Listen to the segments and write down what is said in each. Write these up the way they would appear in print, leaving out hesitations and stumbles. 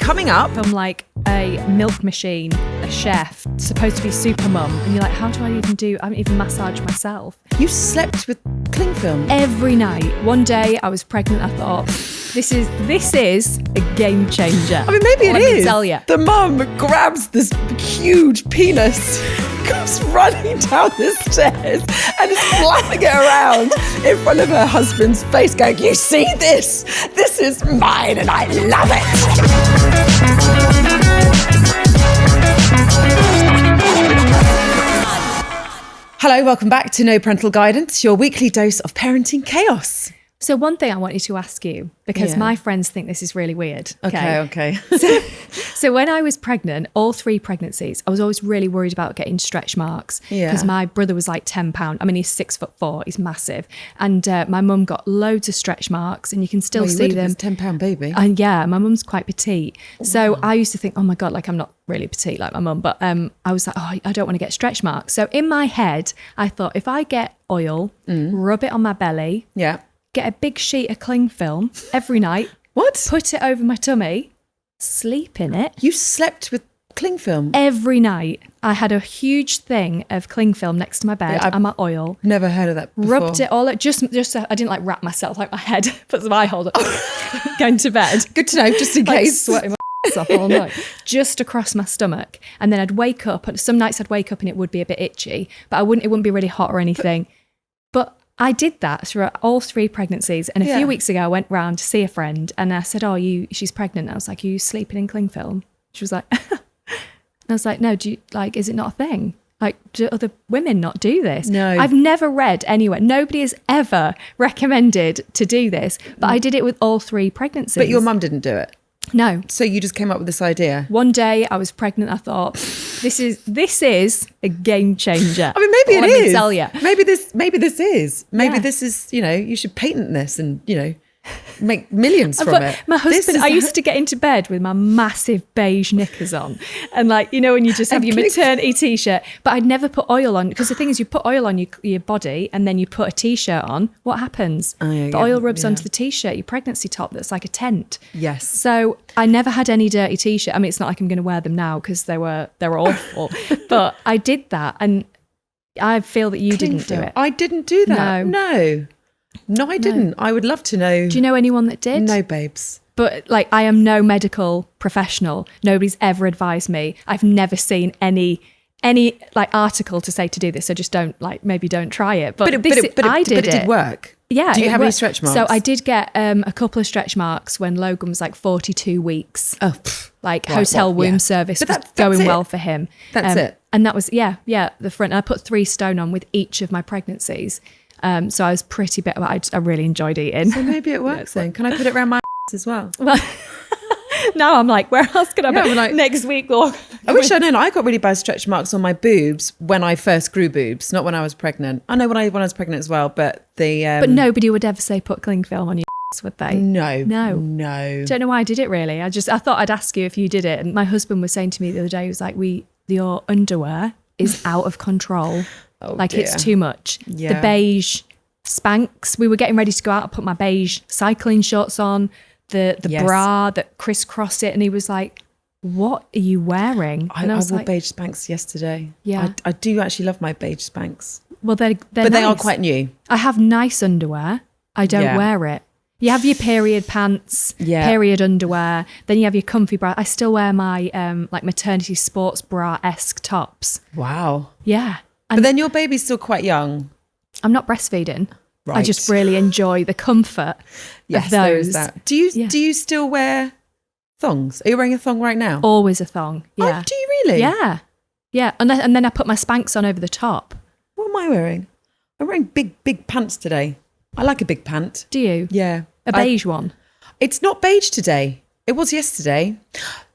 coming up. I'm like a milk machine, a chef, supposed to be super mum, and you're like, how do I haven't even massaged myself. You slept with cling film? Every night. One day I was pregnant, I thought, this is a game changer. I mean, maybe it is. Tell you. The mum grabs this huge penis, goes running down the stairs and is flapping it around in front of her husband's face going, you see this? This is mine and I love it. Hello, welcome back to No Parental Guidance, your weekly dose of parenting chaos. So one thing I wanted to ask you, because my friends think this is really weird. Okay. So when I was pregnant, all 3 pregnancies, I was always really worried about getting stretch marks because my brother was like 10 pounds. I mean, he's 6'4", he's massive. And my mum got loads of stretch marks and you can still see them. It's a 10-pound baby. And yeah, my mum's quite petite. So I used to think, oh my God, like I'm not really petite like my mum, but I was like, oh, I don't want to get stretch marks. So in my head, I thought if I get oil, rub it on my belly, get a big sheet of cling film every night. What? Put it over my tummy, sleep in it. You slept with cling film? Every night. I had a huge thing of cling film next to my bed and my oil. Never heard of that before. Rubbed it all, just I didn't like wrap myself like my head, put some eye holder, going to bed. Good to know, just in case. Sweating my off all night, just across my stomach. And then I'd wake up, and some nights I'd wake up and it would be a bit itchy, but it wouldn't be really hot or anything. But I did that through all 3 pregnancies. And a few weeks ago, I went round to see a friend and I said, she's pregnant. I was like, are you sleeping in cling film? She was like, and I was like, no, is it not a thing? Like, do other women not do this? No. I've never read anywhere. Nobody has ever recommended to do this, but I did it with all 3 pregnancies. But your mum didn't do it? No. So you just came up with this idea? One day I was pregnant. I thought, this is a game changer. I mean, maybe Let it is. me tell you. Maybe this is. Maybe this is, you should patent this and, make millions from it. My husband, I used to get into bed with my massive beige knickers on. And when you just have your maternity t-shirt, but I'd never put oil on. Because the thing is, you put oil on your body and then you put a t-shirt on. What happens? The oil rubs onto the t-shirt, your pregnancy top that's like a tent. Yes. So I never had any dirty t-shirt. I mean, it's not like I'm going to wear them now because they were awful. But I did that. And I feel that you didn't do it. I didn't do that. No, I didn't. I would love to know. Do you know anyone that did? No, babes. But I am no medical professional. Nobody's ever advised me. I've never seen any article to say to do this. So just don't try it. But it did work. Yeah. Do you have any stretch marks? So I did get a couple of stretch marks when Logan was 42 weeks. Oh, hotel womb service was going well for him. That's it. And that was the front. And I put 3 stone on with each of my pregnancies. So I was pretty bit. I really enjoyed eating. So maybe it works then. Can I put it around my ass as well? Well, now I'm like, where else can I put next week? I wish I'd known. I got really bad stretch marks on my boobs when I first grew boobs, not when I was pregnant. I know when I was pregnant as well, but but nobody would ever say put cling film on your ass, would they? No. Don't know why I did it really. I thought I'd ask you if you did it. And my husband was saying to me the other day, he was like, your underwear is out of control. Oh, it's too much. Yeah. The beige Spanx. We were getting ready to go out. I put my beige cycling shorts on, the bra that crisscross it, and he was like, "What are you wearing?" I wore beige Spanx yesterday. Yeah, I do actually love my beige Spanx. Well, they're but nice. They are quite new. I have nice underwear. I don't wear it. You have your period pants, period underwear. Then you have your comfy bra. I still wear my maternity sports bra-esque tops. Wow. Yeah. But then your baby's still quite young. I'm not breastfeeding. Right. I just really enjoy the comfort of those. There is that. Do you still wear thongs? Are you wearing a thong right now? Always a thong. Yeah. Oh, do you really? Yeah. Yeah. And then I put my Spanx on over the top. What am I wearing? I'm wearing big pants today. I like a big pant. Do you? Yeah. A beige one? It's not beige today. It was yesterday.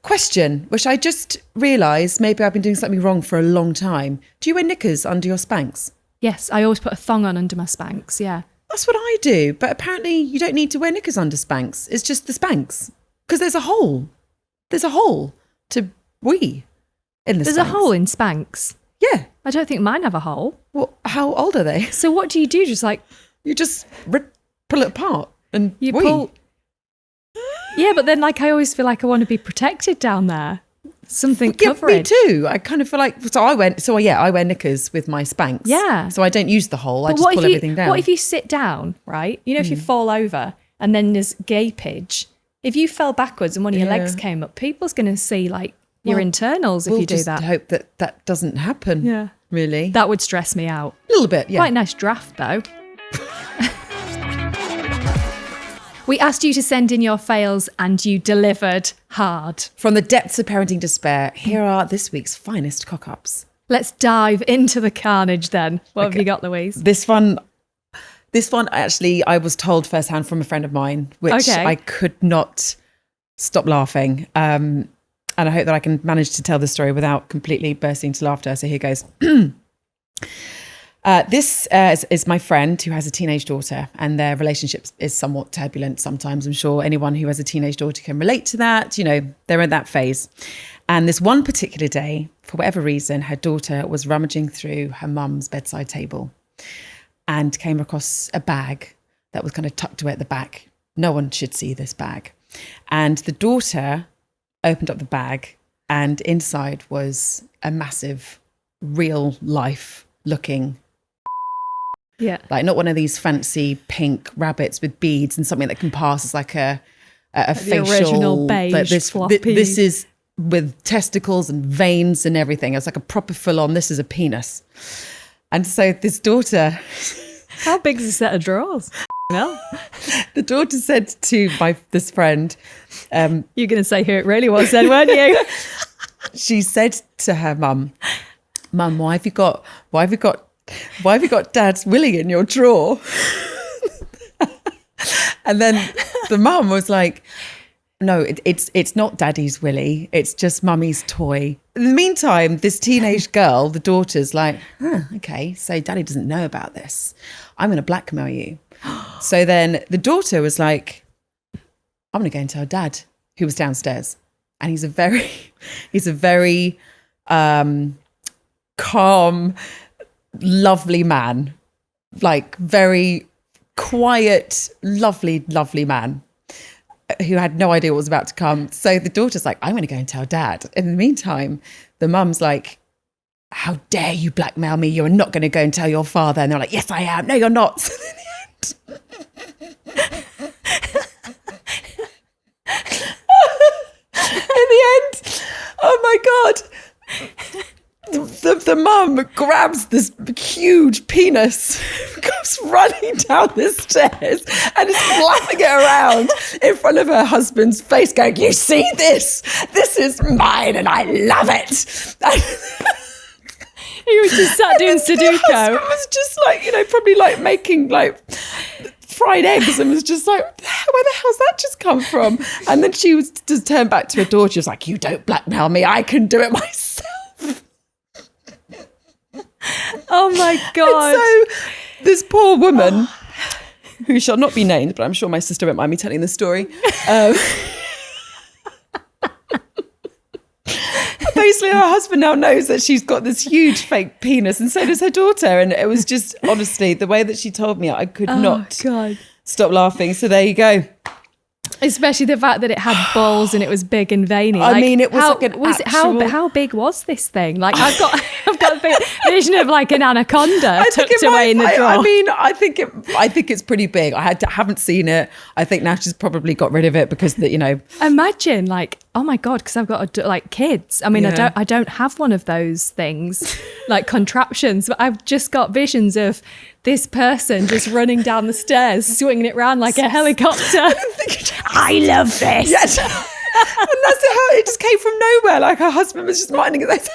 Question, which I just realised maybe I've been doing something wrong for a long time. Do you wear knickers under your Spanx? Yes, I always put a thong on under my Spanx, yeah. That's what I do. But apparently you don't need to wear knickers under Spanx. It's just the Spanx. Because there's a hole. There's a hole to wee in the Spanx. There's a hole in Spanx? Yeah. I don't think mine have a hole. Well, how old are they? So what do you do? Just You just pull it apart and you wee. pull... Yeah, but then like I always feel like I want to be protected down there. Something Yeah, coverage. me too. I kind of feel like, I wear knickers with my Spanx. Yeah. So I don't use the hole. I But just pull everything down. What if you sit down, right? You know, if you fall over and then there's gapage, if you fell backwards and one of your legs came up, people's going to see like your internals if you do that. We'll just hope that doesn't happen. Yeah. Really. That would stress me out. A little bit, yeah. Quite nice draft though. We asked you to send in your fails and you delivered hard. From the depths of parenting despair, here are this week's finest cock-ups. Let's dive into the carnage then. What have you got, Louise? This one actually I was told firsthand from a friend of mine, which I could not stop laughing. And I hope that I can manage to tell the story without completely bursting into laughter. So here goes. This is my friend who has a teenage daughter, and their relationship is somewhat turbulent sometimes. I'm sure anyone who has a teenage daughter can relate to that. You know, they're in that phase. And this one particular day, for whatever reason, her daughter was rummaging through her mum's bedside table and came across a bag that was kind of tucked away at the back. No one should see this bag. And the daughter opened up the bag, and inside was a massive, real life looking, like not one of these fancy pink rabbits with beads and something that can pass as like a facial, the original beige like floppy. This is with testicles and veins and everything. It's like a proper full on, this is a penis. And so this daughter, how big is a set of drawers? No. The daughter said to this friend, you're going to say who it really was then, weren't you? She said to her mum, why have you got Dad's willy in your drawer? And then the mum was like, no, it's not Daddy's willy. It's just Mummy's toy. In the meantime, this teenage girl, the daughter's like, okay, so Daddy doesn't know about this. I'm going to blackmail you. So then the daughter was like, I'm going to go and tell Dad, who was downstairs. And he's a very calm, lovely man, like very quiet, lovely man who had no idea what was about to come. So the daughter's like, I'm going to go and tell Dad. In the meantime, the mum's like, how dare you blackmail me? You're not going to go and tell your father. And they're like, yes, I am. No, you're not. So in the end, oh my God. The mum grabs this huge penis, goes running down the stairs and is flapping it around in front of her husband's face going, you see this? This is mine and I love it. He was just sat doing Sudoku. Husband was just like, probably like making like fried eggs and was just like, where the hell's that just come from? And then she was just turned back to her daughter. She was like, you don't blackmail me. I can do it myself. Oh my God. And so this poor woman, who shall not be named, but I'm sure my sister won't mind me telling the story. Basically, her husband now knows that she's got this huge fake penis, and so does her daughter. And it was just, honestly, the way that she told me, I could not stop laughing. So there you go. Especially the fact that it had balls and it was big and veiny. I mean, it was how big was this thing? Like I've got a vision of like an anaconda tucked away in the drawer. I mean, I think it's pretty big. Haven't seen it. I think now she's probably got rid of it because Imagine like, oh my God, because I've got like kids. I mean, I don't have one of those things like contraptions, but I've just got visions of this person just running down the stairs, swinging it around like a helicopter. I love this. Yes. And that's how it just came from nowhere. Like her husband was just minding it.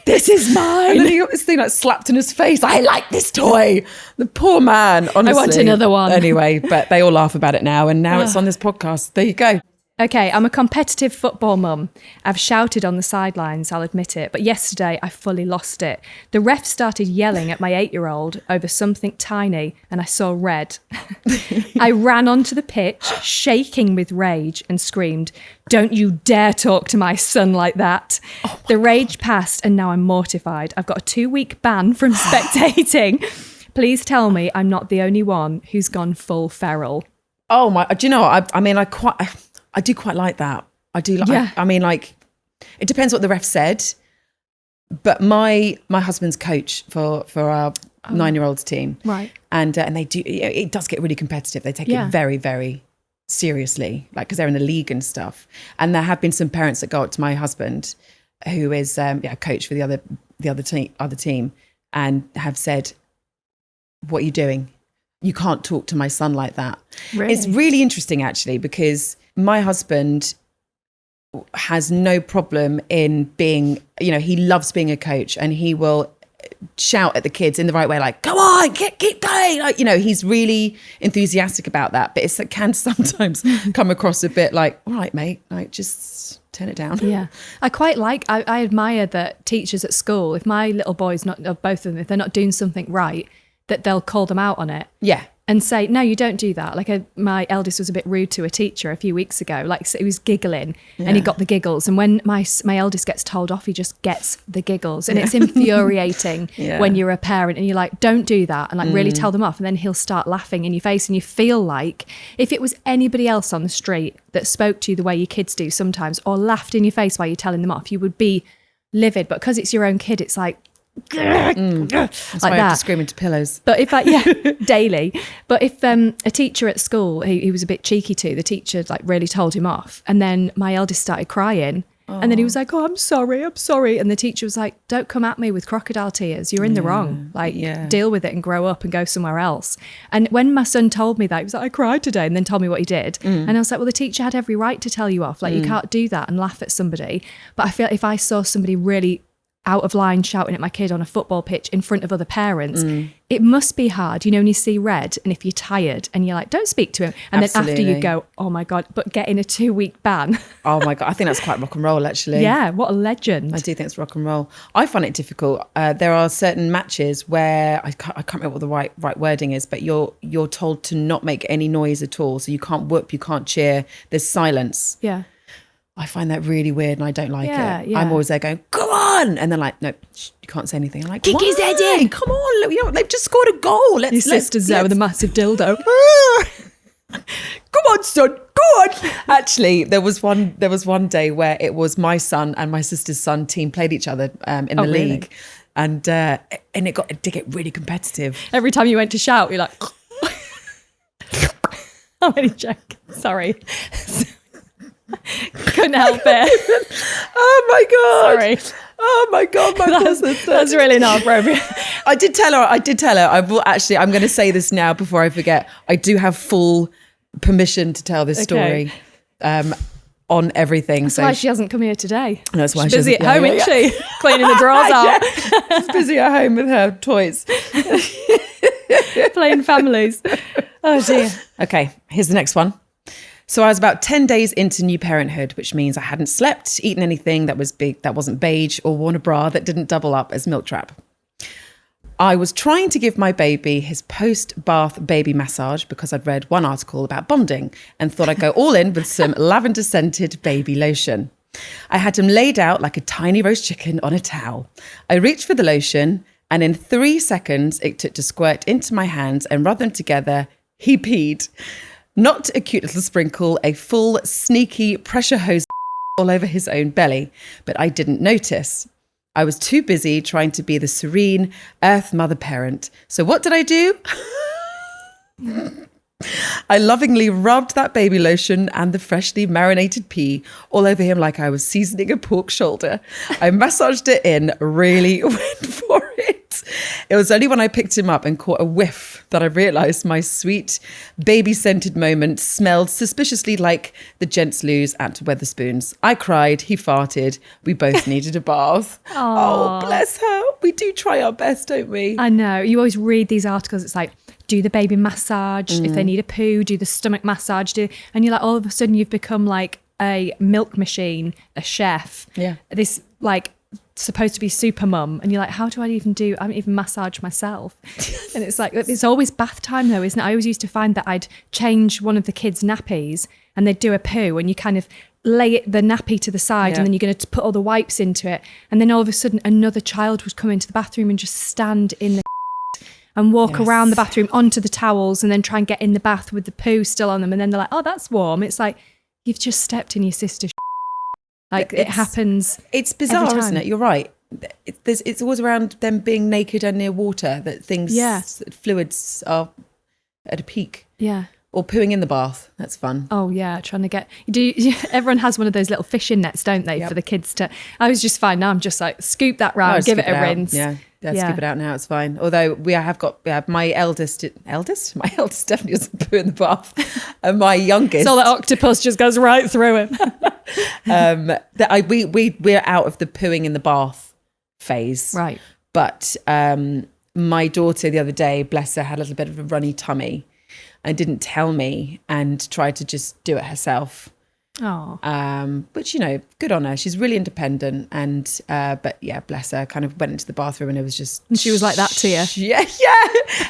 This is mine. And then he got this thing like slapped in his face. I like this toy. The poor man, honestly. I want another one. Anyway, but they all laugh about it now. And now it's on this podcast. There you go. Okay, I'm a competitive football mum. I've shouted on the sidelines, I'll admit it, but yesterday I fully lost it. The ref started yelling at my 8-year-old over something tiny and I saw red. I ran onto the pitch, shaking with rage, and screamed, "Don't you dare talk to my son like that." The rage passed and now I'm mortified. I've got a 2-week ban from spectating. Please tell me I'm not the only one who's gone full feral. Oh my, do you know, I mean, I do quite like that. I do like, Yeah. I mean, like, it depends what the ref said, but my husband's coach for our 9-year-olds team. Right. And they do, it does get really competitive. They take it very, very seriously, like, because they're in the league and stuff. And there have been some parents that go up to my husband, who is a coach for the other team, and have said, what are you doing? You can't talk to my son like that. Really? It's really interesting, actually, because my husband has no problem in being, he loves being a coach, and he will shout at the kids in the right way, like, come on, keep going. Like, he's really enthusiastic about that, but it can sometimes come across a bit like, all right, mate, like, just turn it down. Yeah. I quite like, I admire that teachers at school, if my little boys, or both of them, if they're not doing something right, that they'll call them out on it. Yeah. And say, no, you don't do that. Like my eldest was a bit rude to a teacher a few weeks ago. Like, so he was giggling and he got the giggles. And when my eldest gets told off, he just gets the giggles. And it's infuriating when you're a parent and you're like, don't do that. And like really tell them off. And then he'll start laughing in your face. And you feel like if it was anybody else on the street that spoke to you the way your kids do sometimes, or laughed in your face while you're telling them off, you would be livid. But because it's your own kid, it's like, That's like why I have that. to scream into pillows. But if daily. But if a teacher at school, he was a bit cheeky to, the teacher like really told him off, and then my eldest started crying, and then he was like, oh, I'm sorry, and the teacher was like, don't come at me with crocodile tears, you're in the wrong, like deal with it and grow up and go somewhere else. And when my son told me that, he was like, I cried today, and then told me what he did, and I was like, well, the teacher had every right to tell you off, like you can't do that and laugh at somebody. But I feel if I saw somebody really out of line shouting at my kid on a football pitch in front of other parents, it must be hard, when you see red and if you're tired and you're like, don't speak to him, and Absolutely. then after you go, oh my God, but getting a 2-week ban. Oh my God, I think that's quite rock and roll, actually. Yeah, what a legend. I do think it's rock and roll. I find it difficult. There are certain matches where I can't remember what the right wording is, but you're told to not make any noise at all. So you can't whoop, you can't cheer. There's silence. Yeah. I find that really weird, and I don't like it. Yeah. I'm always there going, come on, and they're like, no, you can't say anything. I'm like, Kick his head in. Come on, they've just scored a goal. Your sister's there with a massive dildo. Come on, son, go on. Actually, there was one day where it was my son and my sister's son team played each other in the league, and it did get really competitive. Every time you went to shout, you're like, I'm only joking. Sorry. Couldn't help it. Oh my God. Sorry. Oh my God, my sister. That's really not appropriate. I did tell her. I'm going to say this now before I forget. I do have full permission to tell this story on everything. That's why she hasn't come here today. No, that's why she's she busy at hasn't- home, isn't she? Cleaning the drawers out. She's busy at home with her toys. Playing families. Oh dear. Okay, here's the next one. So I was about 10 days into new parenthood, which means I hadn't slept, eaten anything that was big, that wasn't beige, or worn a bra that didn't double up as milk trap. I was trying to give my baby his post-bath baby massage because I'd read one article about bonding and thought I'd go all in with some lavender-scented baby lotion. I had him laid out like a tiny roast chicken on a towel. I reached for the lotion, and in 3 seconds, it took to squirt into my hands and rub them together. He peed. Not a cute little sprinkle, a full, sneaky pressure hose all over his own belly. But I didn't notice. I was too busy trying to be the serene earth mother parent. So what did I do? I lovingly rubbed that baby lotion and the freshly marinated pea all over him like I was seasoning a pork shoulder. I massaged it in, really went for it. It was only when I picked him up and caught a whiff that I realised my sweet baby-scented moment smelled suspiciously like the gents' loos at Wetherspoons. I cried, he farted, we both needed a bath. Oh, bless her. We do try our best, don't we? I know. You always read these articles. It's like, do the baby massage. If they need a poo, do the stomach massage. And you're like, all of a sudden you've become like a milk machine, a chef. Yeah. This like supposed to be super mum. And you're like, how do I even massage myself? And it's like, it's always bath time though, isn't it? I always used to find that I'd change one of the kids' nappies and they'd do a poo and you kind of lay the nappy to the side and then you're going to put all the wipes into it. And then all of a sudden another child would come into the bathroom and just stand in the and walk around the bathroom onto the towels and then try and get in the bath with the poo still on them. And then they're like, oh, that's warm. It's like, You've just stepped in your sister's like it happens. It's bizarre, isn't it? You're right. It's always around them being naked and near water that things, fluids are at a peak. Yeah. Or pooing in the bath. That's fun. Oh yeah, trying to get. Everyone has one of those little fishing nets, don't they, for the kids to. I was just fine. Now I'm just like scoop that round, give it a rinse. Yeah, scoop it out now. It's fine. Although we have got my eldest definitely doesn't poo in the bath, and my youngest. So the octopus just goes right through him. We're out of the pooing in the bath phase, right? But my daughter the other day, bless her, had a little bit of a runny tummy. And didn't tell me and tried to just do it herself. Oh. But, good on her. She's really independent. And, but yeah, bless her, kind of went into the bathroom and it was just... And she was like that to you? Yeah.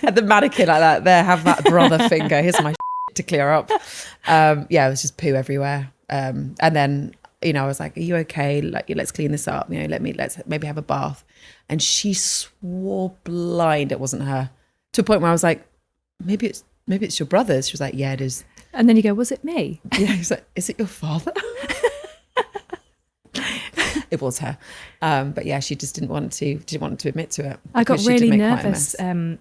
Had the mannequin like that. There, have that brother finger. Here's my to clear up. It was just poo everywhere. And then, I was like, are you okay? Like, let's clean this up. Let's maybe have a bath. And she swore blind it wasn't her. To a point where I was like, maybe it's your brother's. She was like, yeah, it is. And then you go, was it me? Yeah, he's like, is it your father? It was her. But yeah, she just didn't want to admit to it. I got really nervous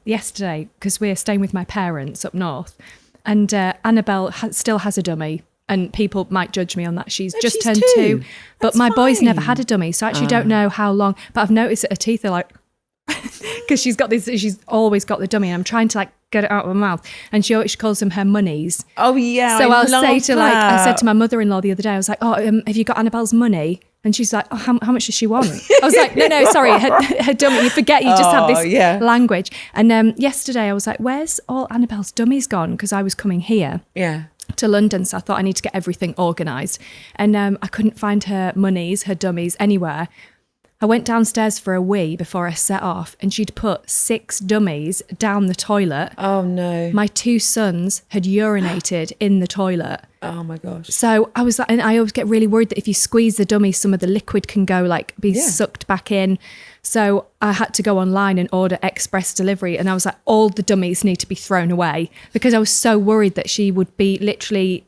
yesterday because we're staying with my parents up north, and Annabelle still has a dummy. And people might judge me on that. She's just turned 2. But my boy's never had a dummy, so I actually don't know how long. But I've noticed that her teeth are like, because she's always got the dummy, and I'm trying to like get it out of her mouth, and she calls them her monies. Oh yeah. So I said to my mother-in-law the other day, I was like, oh, have you got Annabelle's money? And she's like, oh, how much does she want? I was like, no, sorry, her dummy. You forget, you just have this language. And yesterday I was like, where's all Annabelle's dummies gone? Because I was coming here. Yeah. To London, so I thought I need to get everything organised, and I couldn't find her monies, her dummies anywhere. I went downstairs for a wee before I set off, and she'd put 6 dummies down the toilet. Oh no. My 2 sons had urinated in the toilet. Oh my gosh. So I was like, and I always get really worried that if you squeeze the dummy, some of the liquid can go be sucked back in. So I had to go online and order express delivery, and I was like, all the dummies need to be thrown away, because I was so worried that she would be literally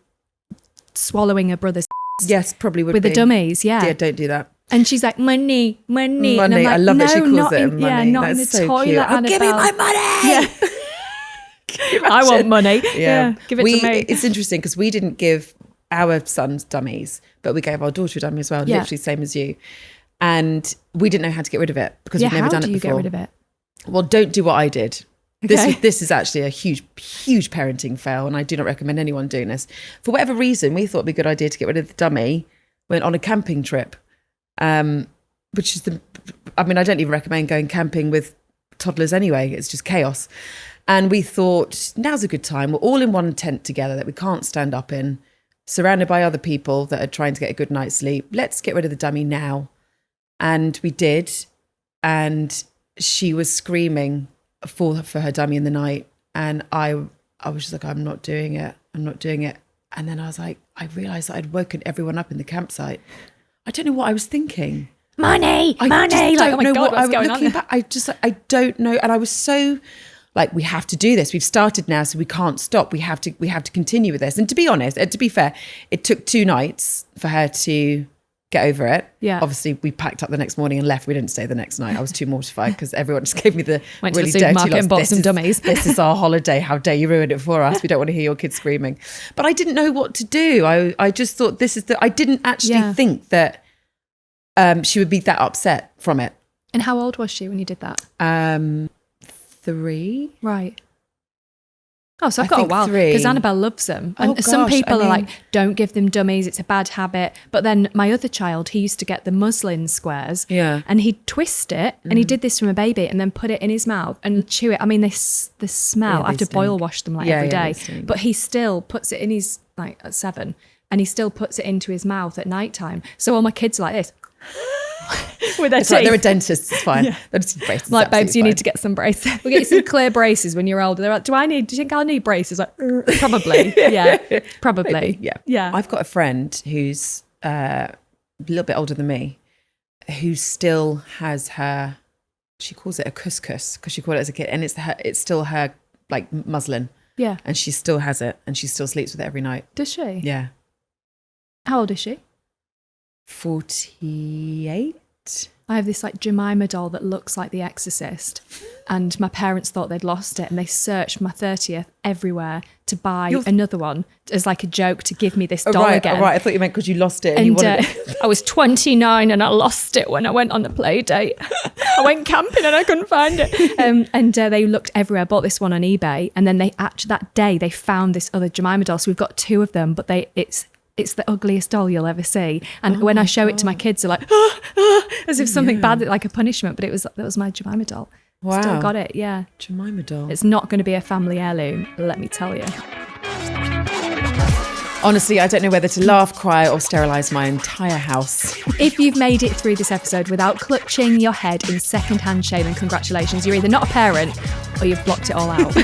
swallowing her brother's yes, probably would with be. The dummies. Yeah, don't do that. And she's like, money. And I'm like, I love that she calls it money. Yeah, not That's in the so toilet. cute. Annabelle. Give me my money. Yeah. I want money. Yeah. Give it to me. It's interesting because we didn't give our sons dummies, but we gave our daughter a dummy as well, literally same as you. And we didn't know how to get rid of it because we've never done it before. How do you get rid of it? Well, don't do what I did. Okay. This is actually a huge parenting fail, and I do not recommend anyone doing this. For whatever reason, we thought it'd be a good idea to get rid of the dummy. Went on a camping trip. Which is I don't even recommend going camping with toddlers anyway. It's just chaos. And we thought, now's a good time. We're all in one tent together that we can't stand up in, surrounded by other people that are trying to get a good night's sleep. Let's get rid of the dummy now. And we did. And she was screaming for her dummy in the night. And I was just like, I'm not doing it. And then I realised that I'd woken everyone up in the campsite. I don't know what I was thinking. Money. Like, oh my God, what's going on? Back, I don't know. And I was so like, we have to do this. We've started now, so we can't stop. We have to continue with this. And to be honest, to be fair, it took 2 nights for her to get over it. Yeah. Obviously, we packed up the next morning and left. We didn't stay the next night. I was too mortified because everyone just gave me the went really to the supermarket dirty and bought some dummies. This is our holiday. How dare you ruin it for us? We don't want to hear your kids screaming. But I didn't know what to do. I just thought I didn't actually think that she would be that upset from it. And how old was she when you did that? 3. Right. Oh, so I've got a while 3. because Annabelle loves them. And some people are like, don't give them dummies. It's a bad habit. But then my other child, he used to get the muslin squares. Yeah. And he'd twist it, and he did this from a baby, and then put it in his mouth and chew it. I mean, this smell, I have to boil wash them every day. But he still puts it in his, at 7, and he still puts it into his mouth at nighttime. So all my kids are like this. With their teeth. Like they're a dentist, it's fine. Yeah. They're just braces. Like, babes, you need to get some braces. We'll get you some clear braces when you're older. They're like, do you think I'll need braces? Like, probably. Yeah, probably. Maybe, yeah. I've got a friend who's a little bit older than me, who still has her, she calls it a couscous because she called it as a kid, and it's still her like muslin. Yeah. And she still has it, and she still sleeps with it every night. Does she? Yeah. How old is she? 48. I have this like Jemima doll that looks like The Exorcist, and my parents thought they'd lost it, and they searched my 30th everywhere to buy another one as like a joke to give me this doll again. Right, I thought you meant because you lost it. And you wanted it. I was 29 and I lost it when I went on the play date. I went camping and I couldn't find it. They looked everywhere, bought this one on eBay, and then that day they found this other Jemima doll. So we've got two of them, but it's the ugliest doll you'll ever see. And when I show it to my kids, they're like, as if something bad, like a punishment. But that was my Jemima doll. Wow. Still got it, yeah. Jemima doll. It's not going to be a family heirloom, let me tell you. Honestly, I don't know whether to laugh, cry, or sterilise my entire house. If you've made it through this episode without clutching your head in second-hand shame, and congratulations, you're either not a parent or you've blocked it all out.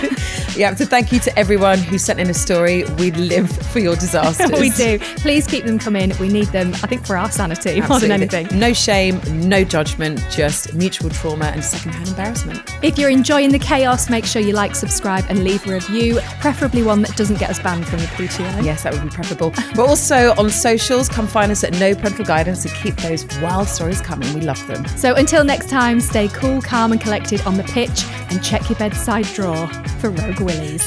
Yeah, so thank you to everyone who sent in a story. We live for your disasters. We do. Please keep them coming. We need them, I think, for our sanity more than anything. No shame, no judgment, just mutual trauma and second-hand embarrassment. If you're enjoying the chaos, make sure you like, subscribe and leave a review, preferably one that doesn't get us banned from the PTA. Yes, that would be preferable. We're also on socials. Come find us at No Parental Guidance and keep those wild stories coming. We love them. So until next time, stay cool, calm and collected on the pitch and check your bedside drawer for rogue willies.